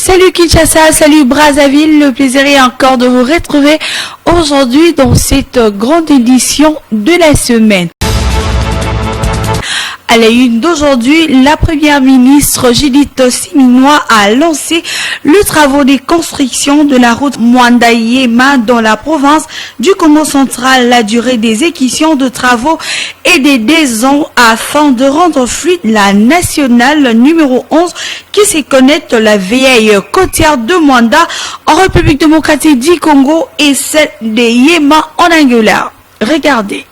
Salut Kinshasa, salut Brazzaville, le plaisir est encore de vous retrouver aujourd'hui dans cette grande édition de la semaine. À la une d'aujourd'hui, la première ministre Judith Suminwa a lancé le travaux des constructions de la route Mwanda-Yema dans la province du Congo central. La durée des exécutions de travaux est de 2 ans afin de rendre fluide la nationale numéro 11 qui se connecte la vieille côtière de Mwanda en République démocratique du Congo et celle de Yema en Angola. Regardez.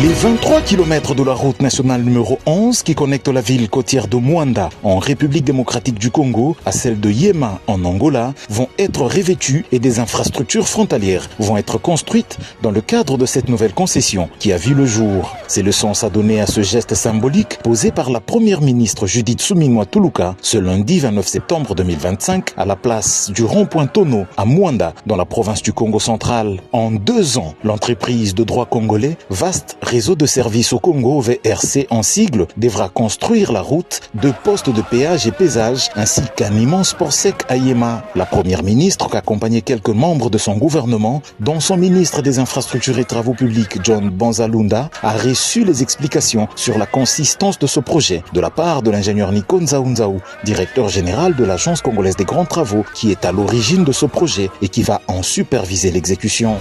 Les 23 km de la route nationale numéro 11 qui connecte la ville côtière de Mwanda en République démocratique du Congo à celle de Yema en Angola vont être revêtus et des infrastructures frontalières vont être construites dans le cadre de cette nouvelle concession qui a vu le jour. C'est le sens à donner à ce geste symbolique posé par la première ministre Judith Suminwa Tuluka ce lundi 29 septembre 2025 à la place du rond-point Tono à Mwanda dans la province du Congo central. En 2 ans, l'entreprise de droit congolais, vaste Réseau de services au Congo, VRC en sigle, devra construire la route, 2 postes de péage et pesage, ainsi qu'un immense port sec à Yema. La première ministre, qui accompagnait quelques membres de son gouvernement, dont son ministre des Infrastructures et Travaux Publics, John Banzalunda, a reçu les explications sur la consistance de ce projet de la part de l'ingénieur Nico Nzaounzaou, directeur général de l'Agence congolaise des grands travaux, qui est à l'origine de ce projet et qui va en superviser l'exécution.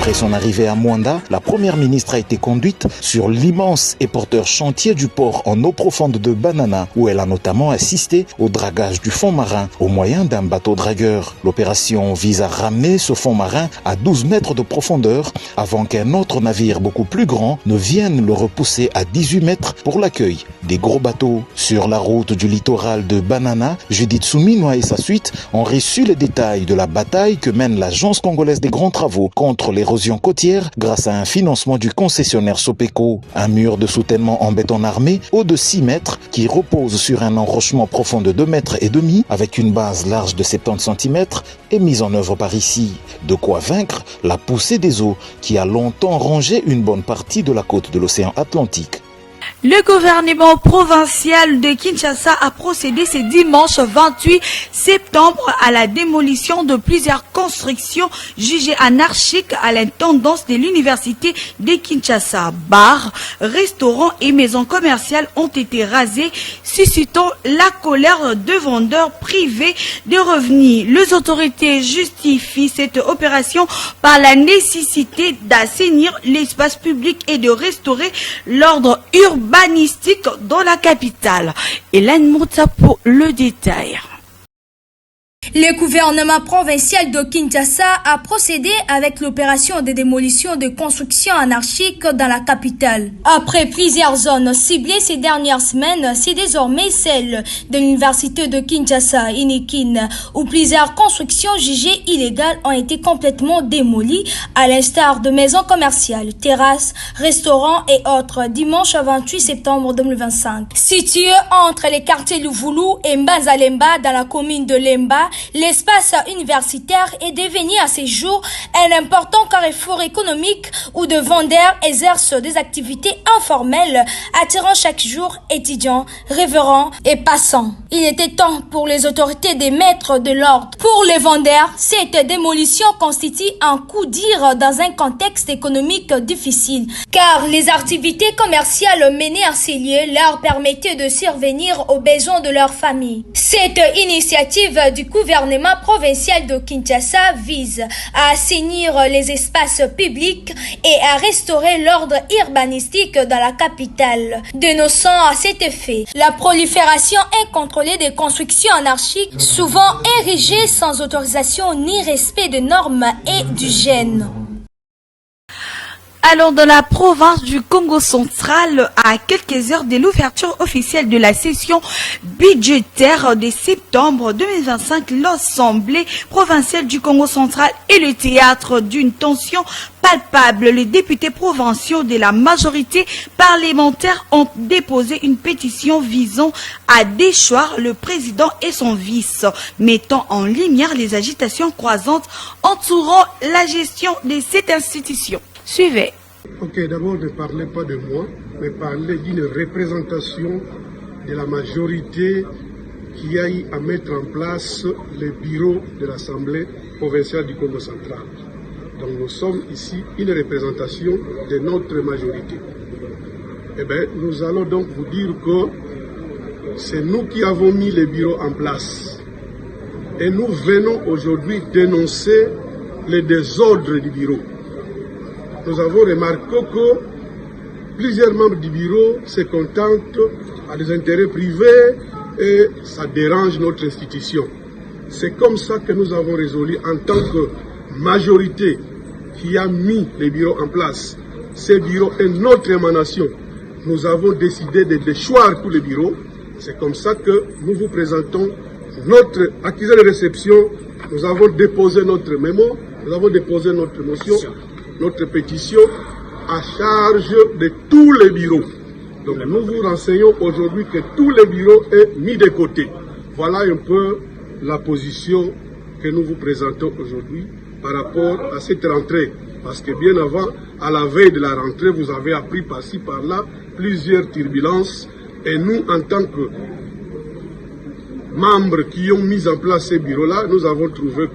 Après son arrivée à Mwanda, la première ministre a été conduite sur l'immense et porteur chantier du port en eau profonde de Banana, où elle a notamment assisté au dragage du fond marin au moyen d'un bateau dragueur. L'opération vise à ramener ce fond marin à 12 mètres de profondeur avant qu'un autre navire beaucoup plus grand ne vienne le repousser à 18 mètres pour l'accueil des gros bateaux. Sur la route du littoral de Banana, Judith Suminwa et sa suite ont reçu les détails de la bataille que mène l'Agence congolaise des grands travaux contre l'érosion côtière grâce à un financement du concessionnaire Sopeco. Un mur de soutènement en béton armé haut de 6 mètres qui repose sur un enrochement profond de 2,5 mètres avec une base large de 70 cm est mis en œuvre par ici. De quoi vaincre la poussée des eaux qui a longtemps rongé une bonne partie de la côte de l'océan Atlantique. Le gouvernement provincial de Kinshasa a procédé ce dimanche 28 septembre à la démolition de plusieurs constructions jugées anarchiques à l'intendance de l'université de Kinshasa. Bars, restaurants et maisons commerciales ont été rasés, suscitant la colère de vendeurs privés de revenus. Les autorités justifient cette opération par la nécessité d'assainir l'espace public et de restaurer l'ordre urbanistique dans la capitale. Hélène Mouta pour le détail. Le gouvernement provincial de Kinshasa a procédé avec l'opération de démolition de constructions anarchiques dans la capitale. Après plusieurs zones ciblées ces dernières semaines, c'est désormais celle de l'université de Kinshasa, Inikin, où plusieurs constructions jugées illégales ont été complètement démolies, à l'instar de maisons commerciales, terrasses, restaurants et autres, dimanche 28 septembre 2025. Situé entre les quartiers Louvoulou et Mbazalemba dans la commune de Lemba, l'espace universitaire est devenu à ces jours un important carrefour économique où de vendeurs exercent des activités informelles, attirant chaque jour étudiants, révérends et passants. Il était temps pour les autorités de mettre de l'ordre. Pour les vendeurs, cette démolition constitue un coup d'ire dans un contexte économique difficile, car les activités commerciales menées à ces lieux leur permettaient de survenir aux besoins de leur famille. Cette initiative du gouvernement provincial de Kinshasa vise à assainir les espaces publics et à restaurer l'ordre urbanistique dans la capitale, dénonçant à cet effet la prolifération incontrôlée des constructions anarchiques, souvent érigées sans autorisation ni respect des normes et d'hygiène. Alors, dans la province du Congo central, à quelques heures de l'ouverture officielle de la session budgétaire de septembre 2025, l'Assemblée provinciale du Congo central est le théâtre d'une tension palpable. Les députés provinciaux de la majorité parlementaire ont déposé une pétition visant à déchoir le président et son vice, mettant en lumière les agitations croissantes entourant la gestion de cette institution. Suivez. Ok, d'abord ne parlez pas de moi. mais parler d'une représentation de la majorité qui a eu à mettre en place le bureau de l'Assemblée provinciale du Congo central. Donc nous sommes ici une représentation de notre majorité. Eh bien, nous allons donc vous dire que c'est nous qui avons mis le bureau en place. Et nous venons aujourd'hui dénoncer les désordres du bureau. Nous avons remarqué que plusieurs membres du bureau se contentent à des intérêts privés et ça dérange notre institution. C'est comme ça que nous avons résolu en tant que majorité qui a mis les bureaux en place. Ces bureaux est notre émanation. Nous avons décidé de déchoir tous les bureaux. C'est comme ça que nous vous présentons notre accusé de réception. Nous avons déposé notre mémo, nous avons déposé notre motion, notre pétition à charge de tous les bureaux. Donc nous vous renseignons aujourd'hui que tous les bureaux sont mis de côté. Voilà un peu la position que nous vous présentons aujourd'hui par rapport à cette rentrée. Parce que bien avant, à la veille de la rentrée, vous avez appris par-ci, par-là, plusieurs turbulences. Et nous, en tant que membres qui ont mis en place ces bureaux-là, nous avons trouvé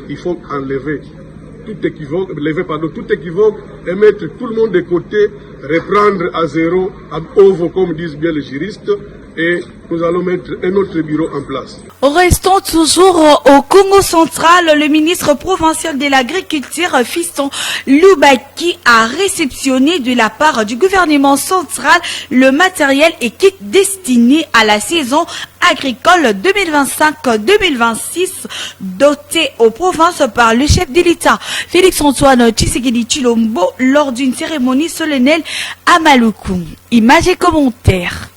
qu'il faut enlever tout équivoque et mettre tout le monde de côté, reprendre à zéro, à ovo, comme disent bien les juristes, et nous allons mettre un autre bureau en place. Restons toujours au Congo central. Le ministre provincial de l'Agriculture, Fiston Lubaki, a réceptionné de la part du gouvernement central le matériel et kit destiné à la saison agricole 2025-2026 doté aux provinces par le chef de l'État, Félix-Antoine Tshisekedi Tshilombo, lors d'une cérémonie solennelle à Maluku. Images et commentaires.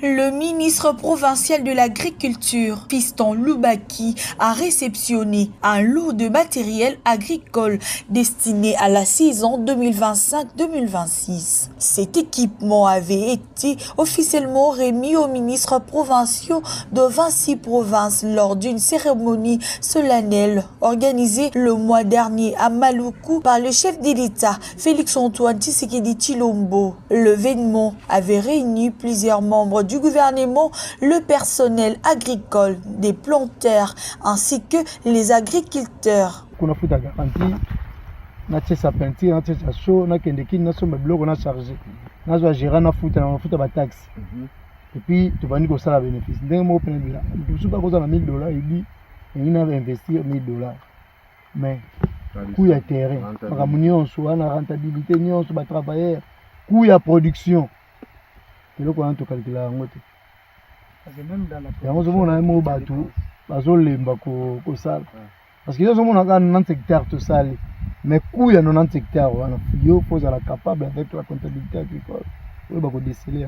Le ministre provincial de l'Agriculture, Fiston Lubaki, a réceptionné un lot de matériel agricole destiné à la saison 2025-2026. Cet équipement avait été officiellement remis aux ministres provinciaux de 26 provinces lors d'une cérémonie solennelle organisée le mois dernier à Maluku par le chef de l'État, Félix-Antoine Tshisekedi Tshilombo. L'événement avait réuni plusieurs membres du gouvernement, le personnel agricole, des planteurs ainsi que les agriculteurs. Et puis tu vas nous ça la bénéfice. D'un mot plein de là. Tu sais pas quoi dans $1000 il dit il va investir $1000. Mais coût à terrain, ramunion soit la rentabilité nion sur travailler, coût à production. C'est le qu'on te calculer en moto. Parce que même dans la production, on a un mot bateau, bazole mbako ko sala. Parce que là on a 90 hectares tout ça. Mais coût à 90 hectares, on a faut être capable avec la comptabilité agricole. Oui, bah, déceler,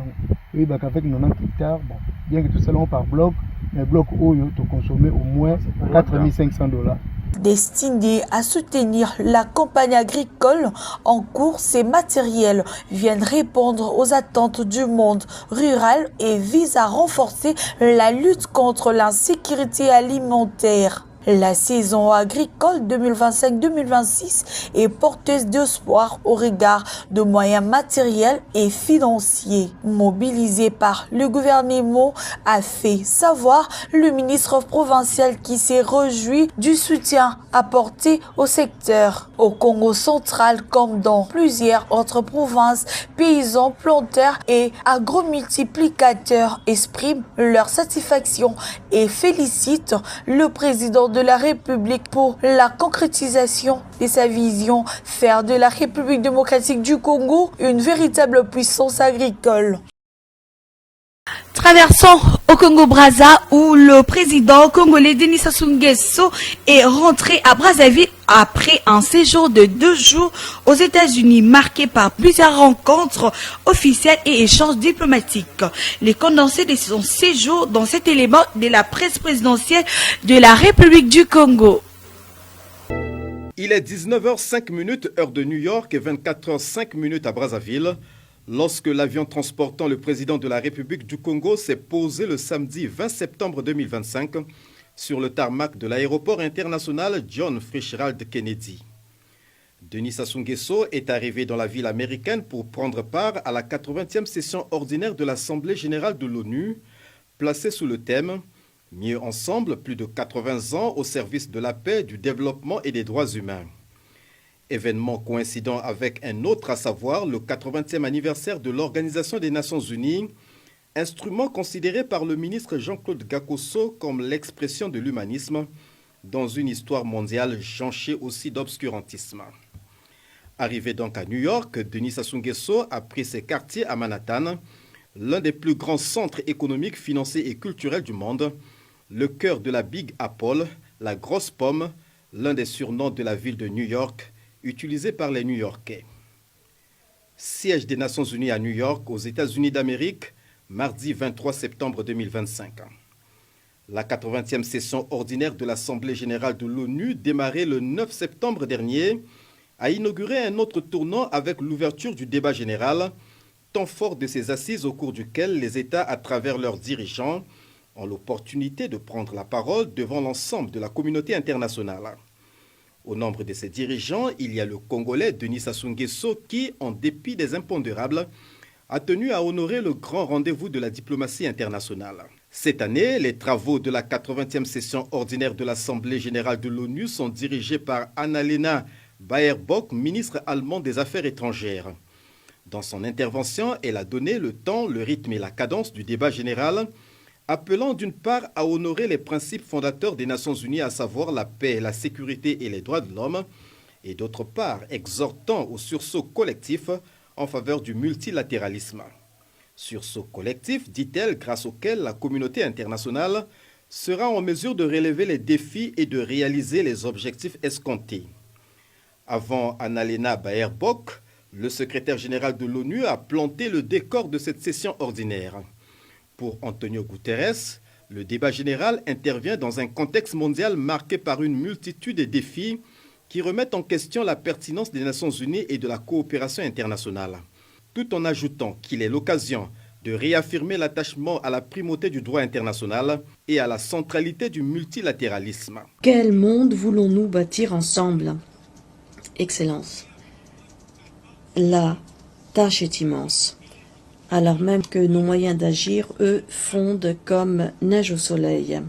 oui, bah, avec 90 hectares, bon, bien que tout ça par bloc, mais bloc haut, tu consommes au moins $4500. Destiné à soutenir la campagne agricole en cours, ces matériels viennent répondre aux attentes du monde rural et visent à renforcer la lutte contre l'insécurité alimentaire. La saison agricole 2025-2026 est porteuse d'espoir au regard de moyens matériels et financiers. Mobilisé par le gouvernement, a fait savoir le ministre provincial qui s'est réjoui du soutien apporté au secteur. Au Congo central comme dans plusieurs autres provinces, paysans, planteurs et agro-multiplicateurs expriment leur satisfaction et félicitent le président de la République pour la concrétisation de sa vision, faire de la République démocratique du Congo une véritable puissance agricole. Traversons au Congo-Brazza où le président congolais Denis Sassou Nguesso est rentré à Brazzaville après un séjour de 2 jours aux États-Unis marqué par plusieurs rencontres officielles et échanges diplomatiques. Les condensés de son séjour dans cet élément de la presse présidentielle de la République du Congo. Il est 19h05 heure de New York et 24h05 à Brazzaville. Lorsque l'avion transportant le président de la République du Congo s'est posé le samedi 20 septembre 2025 sur le tarmac de l'aéroport international John Fitzgerald Kennedy. Denis Sassou Nguesso est arrivé dans la ville américaine pour prendre part à la 80e session ordinaire de l'Assemblée générale de l'ONU, placée sous le thème « Mieux ensemble, plus de 80 ans au service de la paix, du développement et des droits humains ». Événement coïncidant avec un autre, à savoir le 80e anniversaire de l'Organisation des Nations Unies, instrument considéré par le ministre Jean-Claude Gakosso comme l'expression de l'humanisme dans une histoire mondiale jonchée aussi d'obscurantisme. Arrivé donc à New York, Denis Sassou Nguesso a pris ses quartiers à Manhattan, l'un des plus grands centres économiques, financiers et culturels du monde, le cœur de la Big Apple, la grosse pomme, l'un des surnoms de la ville de New York, utilisé par les New-Yorkais. Siège des Nations Unies à New York, aux États-Unis d'Amérique, mardi 23 septembre 2025. La 80e session ordinaire de l'Assemblée générale de l'ONU, démarrée le 9 septembre dernier, a inauguré un autre tournant avec l'ouverture du débat général, temps fort de ces assises au cours duquel les États, à travers leurs dirigeants, ont l'opportunité de prendre la parole devant l'ensemble de la communauté internationale. Au nombre de ces dirigeants, il y a le Congolais Denis Sassou Nguesso qui, en dépit des impondérables, a tenu à honorer le grand rendez-vous de la diplomatie internationale. Cette année, les travaux de la 80e session ordinaire de l'Assemblée générale de l'ONU sont dirigés par Annalena Baerbock, ministre allemand des Affaires étrangères. Dans son intervention, elle a donné le temps, le rythme et la cadence du débat général, appelant d'une part à honorer les principes fondateurs des Nations Unies, à savoir la paix, la sécurité et les droits de l'homme, et d'autre part exhortant au sursaut collectif en faveur du multilatéralisme. Sursaut collectif, dit-elle, grâce auquel la communauté internationale sera en mesure de relever les défis et de réaliser les objectifs escomptés. Avant Annalena Baerbock, le secrétaire général de l'ONU a planté le décor de cette session ordinaire. Pour Antonio Guterres, le débat général intervient dans un contexte mondial marqué par une multitude de défis qui remettent en question la pertinence des Nations Unies et de la coopération internationale, tout en ajoutant qu'il est l'occasion de réaffirmer l'attachement à la primauté du droit international et à la centralité du multilatéralisme. Quel monde voulons-nous bâtir ensemble ? Excellence. La tâche est immense, alors même que nos moyens d'agir, eux, fondent comme neige au soleil.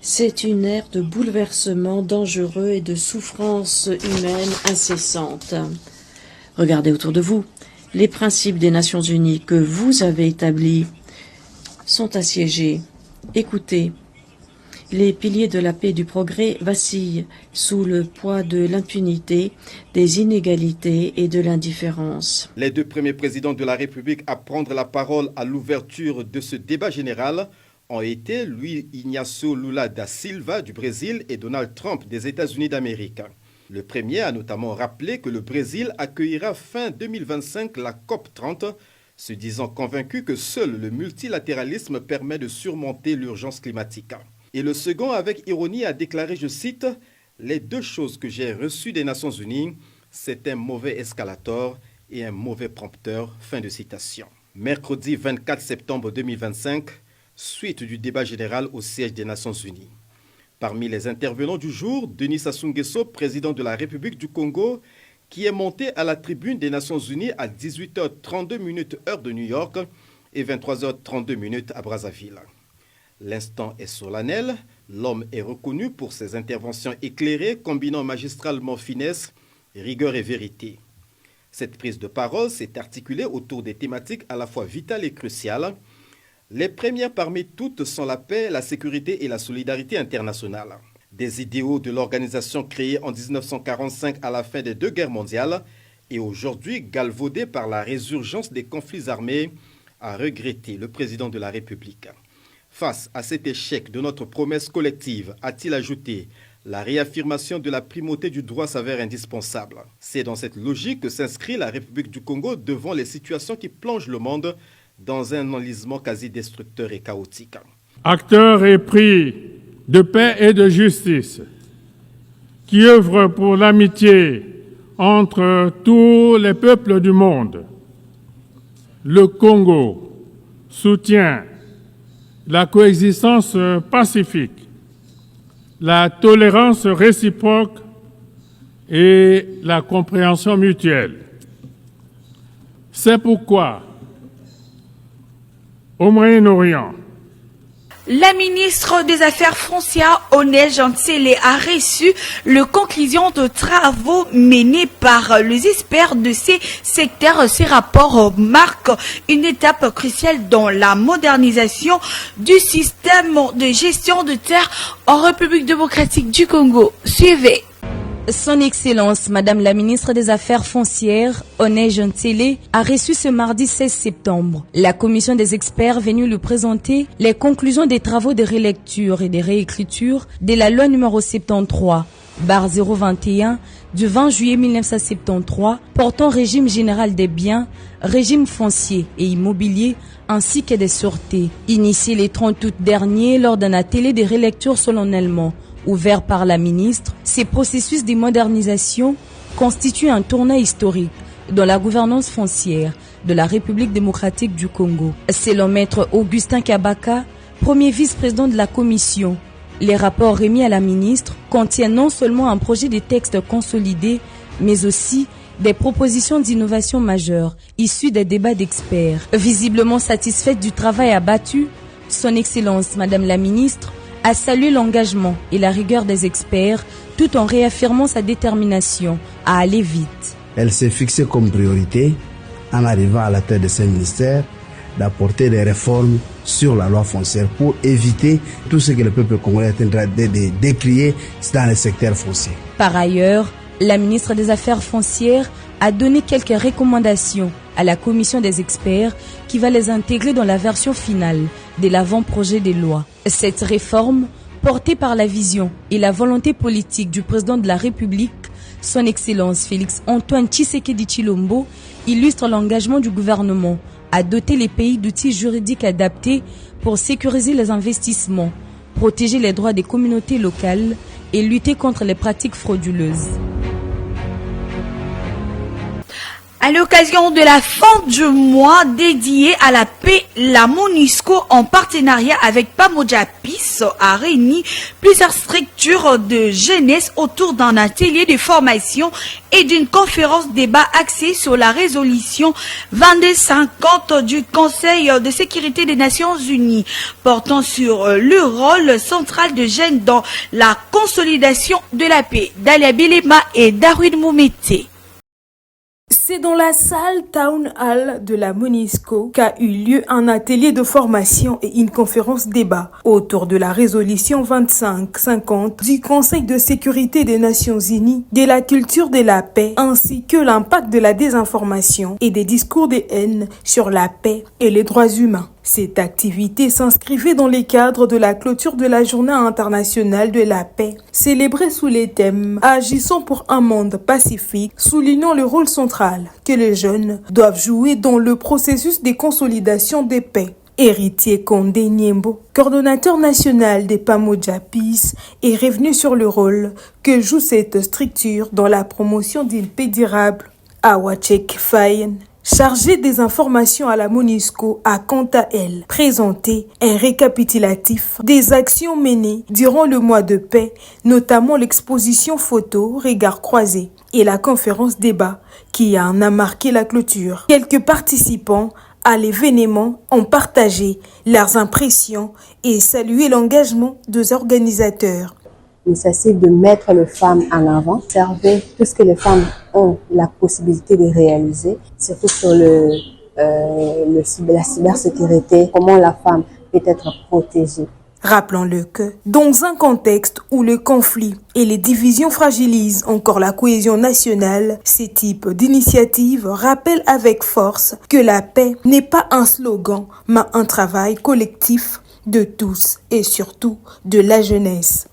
C'est une ère de bouleversement dangereux et de souffrance humaine incessante. Regardez autour de vous. Les principes des Nations Unies que vous avez établis sont assiégés. Écoutez. Les piliers de la paix et du progrès vacillent sous le poids de l'impunité, des inégalités et de l'indifférence. Les deux premiers présidents de la République à prendre la parole à l'ouverture de ce débat général ont été Luiz Inácio Lula da Silva du Brésil et Donald Trump des États-Unis d'Amérique. Le premier a notamment rappelé que le Brésil accueillera fin 2025 la COP30, se disant convaincu que seul le multilatéralisme permet de surmonter l'urgence climatique. Et le second, avec ironie, a déclaré, je cite, « Les deux choses que j'ai reçues des Nations Unies, c'est un mauvais escalator et un mauvais prompteur. » Fin de citation. Mercredi 24 septembre 2025, suite du débat général au siège des Nations Unies. Parmi les intervenants du jour, Denis Sassou Nguesso, président de la République du Congo, qui est monté à la tribune des Nations Unies à 18h32 heure de New York et 23h32 à Brazzaville. L'instant est solennel, l'homme est reconnu pour ses interventions éclairées, combinant magistralement finesse, rigueur et vérité. Cette prise de parole s'est articulée autour des thématiques à la fois vitales et cruciales. Les premières parmi toutes sont la paix, la sécurité et la solidarité internationale. Des idéaux de l'organisation créée en 1945 à la fin des deux guerres mondiales et aujourd'hui galvaudés par la résurgence des conflits armés, a regretté le président de la République. Face à cet échec de notre promesse collective, a-t-il ajouté, la réaffirmation de la primauté du droit s'avère indispensable. C'est dans cette logique que s'inscrit la République du Congo devant les situations qui plongent le monde dans un enlisement quasi destructeur et chaotique. Acteur épris de paix et de justice, qui œuvre pour l'amitié entre tous les peuples du monde, le Congo soutient la coexistence pacifique, la tolérance réciproque et la compréhension mutuelle. C'est pourquoi, au Moyen-Orient, la ministre des Affaires foncières, Onej Gentile, a reçu les conclusions de travaux menés par les experts de ces secteurs. Ces rapports marquent une étape cruciale dans la modernisation du système de gestion de terres en République démocratique du Congo. Suivez. Son Excellence, Madame la ministre des Affaires foncières, Onej Gentile, a reçu ce mardi 16 septembre la commission des experts venue lui présenter les conclusions des travaux de relecture et de réécriture de la loi numéro 73/021 du 20 juillet 1973 portant régime général des biens, régime foncier et immobilier ainsi que des sûretés, initié le 30 août dernier lors d'un atelier de relecture solennellement ouvert par la ministre. Ces processus de modernisation constituent un tournant historique dans la gouvernance foncière de la République démocratique du Congo. Selon Maître Augustin Kabaka, premier vice-président de la commission, les rapports remis à la ministre contiennent non seulement un projet de texte consolidé, mais aussi des propositions d'innovation majeures issues des débats d'experts. Visiblement satisfaite du travail abattu, Son Excellence, Madame la ministre, a salué l'engagement et la rigueur des experts tout en réaffirmant sa détermination à aller vite. Elle s'est fixée comme priorité, en arrivant à la tête de ce ministère, d'apporter des réformes sur la loi foncière pour éviter tout ce que le peuple congolais est en train de décrier dans le secteur foncier. Par ailleurs, la ministre des Affaires foncières a donné quelques recommandations à la commission des experts qui va les intégrer dans la version finale de l'avant-projet de loi. Cette réforme, portée par la vision et la volonté politique du président de la République, Son Excellence Félix Antoine Tshisekedi Tshilombo, illustre l'engagement du gouvernement à doter les pays d'outils juridiques adaptés pour sécuriser les investissements, protéger les droits des communautés locales et lutter contre les pratiques frauduleuses. À l'occasion de la fin du mois dédié à la paix, la MONUSCO, en partenariat avec Pamoja Peace, a réuni plusieurs structures de jeunesse autour d'un atelier de formation et d'une conférence débat axée sur la résolution 2250 du Conseil de sécurité des Nations Unies, portant sur le rôle central de jeunes dans la consolidation de la paix. Dalia Bilema et Darwin Moumete. C'est dans la salle Town Hall de la MONUSCO qu'a eu lieu un atelier de formation et une conférence débat autour de la résolution 2550 du Conseil de sécurité des Nations Unies, de la culture de la paix, ainsi que l'impact de la désinformation et des discours de haine sur la paix et les droits humains. Cette activité s'inscrivait dans les cadres de la clôture de la Journée internationale de la paix, célébrée sous les thèmes « Agissons pour un monde pacifique », soulignant le rôle central que les jeunes doivent jouer dans le processus de consolidation des paix. Héritier Condé Niembo, coordonnateur national des Pamoja Peace, est revenu sur le rôle que joue cette structure dans la promotion d'une paix durable. Awachek Fayen, chargée des informations à la MONUSCO, a quant à elle présenté un récapitulatif des actions menées durant le mois de paix, notamment l'exposition photo Regards croisés et la conférence débat qui en a marqué la clôture. Quelques participants à l'événement ont partagé leurs impressions et salué l'engagement des organisateurs. Il s'agit de mettre les femmes en avant, observer tout ce que les femmes ont la possibilité de réaliser, surtout sur la cybersécurité, comment la femme peut être protégée. Rappelons-le que, dans un contexte où le conflit et les divisions fragilisent encore la cohésion nationale, ces types d'initiatives rappellent avec force que la paix n'est pas un slogan, mais un travail collectif de tous et surtout de la jeunesse.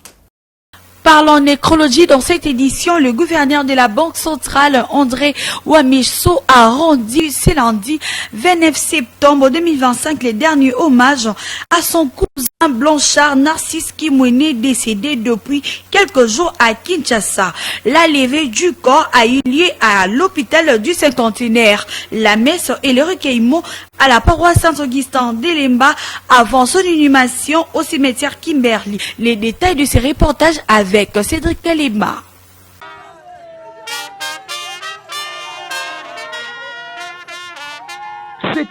Parlons nécrologie. Dans cette édition, le gouverneur de la Banque centrale, André Wamiso, a rendu ce lundi 29 septembre 2025 les derniers hommages à son cousin Blanchard Narcisse Kimwene, décédé depuis quelques jours à Kinshasa. La levée du corps a eu lieu à l'hôpital du Cinquantenaire. La messe et le recueillement à la paroisse Saint-Augustin d'Elemba avant son inhumation au cimetière Kimberley. Les détails de ces reportages avec Cédric Kalema.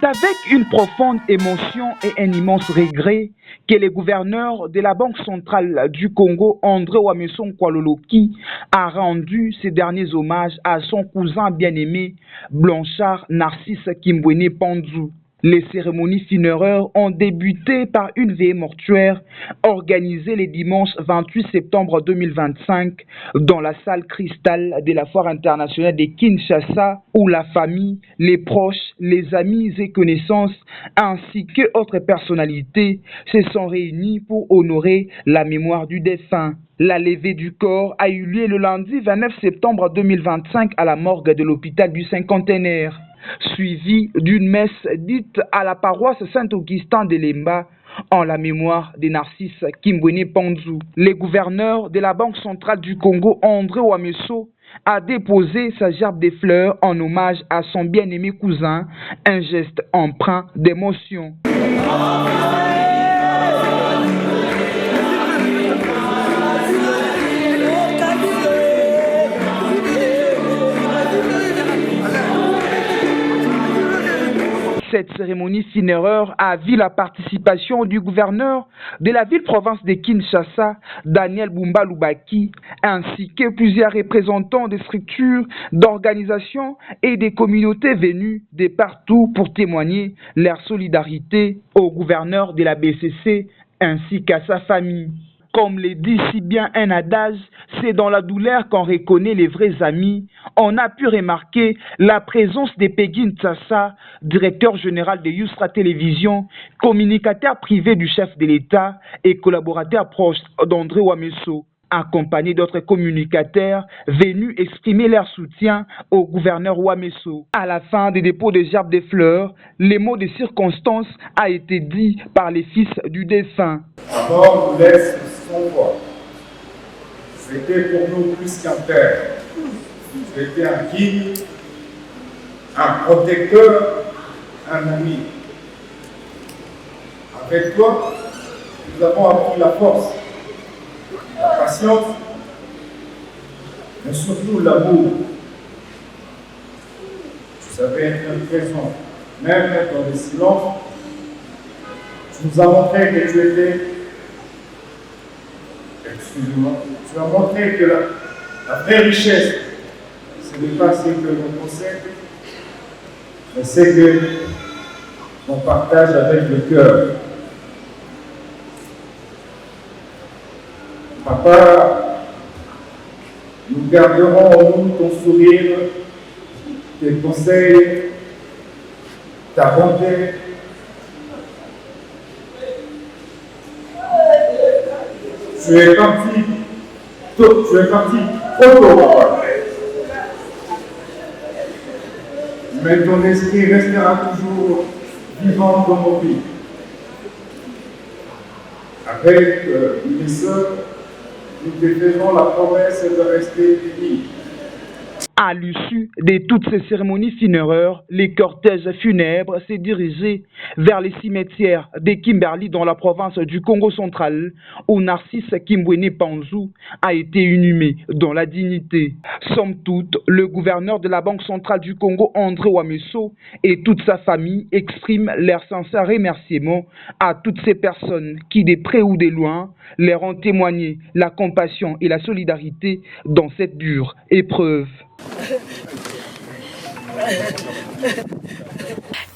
C'est avec une profonde émotion et un immense regret que le gouverneur de la Banque centrale du Congo, André Wameso Kwaloloki, a rendu ses derniers hommages à son cousin bien-aimé, Blanchard Narcisse Kimbwene Panzu. Les cérémonies funéraires ont débuté par une veillée mortuaire organisée le dimanche 28 septembre 2025 dans la salle cristal de la Foire internationale de Kinshasa, où la famille, les proches, les amis et connaissances ainsi que autres personnalités se sont réunis pour honorer la mémoire du défunt. La levée du corps a eu lieu le lundi 29 septembre 2025 à la morgue de l'hôpital du Cinquantenaire, suivi d'une messe dite à la paroisse Saint-Augustin de Lemba en la mémoire de Narcisse Kimbwene Panzu. Le gouverneur de la Banque centrale du Congo, André Wameso, a déposé sa gerbe de fleurs en hommage à son bien-aimé cousin, un geste empreint d'émotion. Cette cérémonie funéraire a vu la participation du gouverneur de la ville-province de Kinshasa, Daniel Bumba Lubaki, ainsi que plusieurs représentants des structures, d'organisations et des communautés venues de partout pour témoigner leur solidarité au gouverneur de la BCC ainsi qu'à sa famille. Comme le dit si bien un adage, c'est dans la douleur qu'on reconnaît les vrais amis. On a pu remarquer la présence de Peggy Ntsassa, directeur général de Yusra Télévision, communicateur privé du chef de l'État et collaborateur proche d'André Wameso, accompagné d'autres communicateurs venus exprimer leur soutien au gouverneur Wameso. À la fin des dépôts de gerbes de fleurs, les mots de circonstance a été dit par les fils du défunt. D'abord, nous laisse son voix. C'était pour nous plus qu'un père. C'était un guide, un protecteur, un ami. Avec toi, nous avons appris la force, la patience, mais surtout l'amour. Tu savais être présent, même dans le silence. Tu nous as montré que tu étais. Excusez-moi. Tu as montré que la vraie richesse, ce n'est pas ce que l'on possède, mais c'est que l'on partage avec le cœur. Papa, nous garderons en nous ton sourire, tes conseils, ta bonté. Tu es parti trop tôt, papa. Mais ton esprit restera toujours vivant dans nos vies. Avec mes sœurs, nous te faisons la promesse de rester unis. À l'issue de toutes ces cérémonies funéraires, les cortèges funèbres s'est dirigé vers les cimetières de Kimberley dans la province du Congo central, où Narcisse Kimbwene Panzu a été inhumé dans la dignité. Somme toute, le gouverneur de la Banque centrale du Congo, André Wameso, et toute sa famille expriment leur sincère remerciement à toutes ces personnes qui, de près ou de loin, leur ont témoigné la compassion et la solidarité dans cette dure épreuve.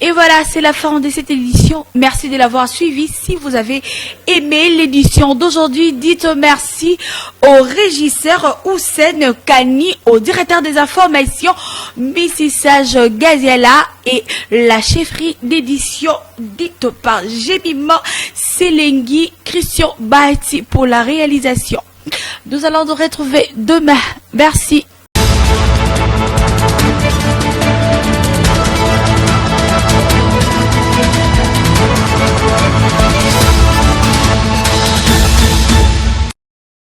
Et voilà, c'est la fin de cette édition. Merci de l'avoir suivi. Si vous avez aimé l'édition d'aujourd'hui, dites merci au régisseur Houssen Kani, au directeur des informations Mississage Gaziela et la chefferie d'édition dite par Jemima Selengi Christian Bahati pour la réalisation. Nous allons nous retrouver demain. Merci.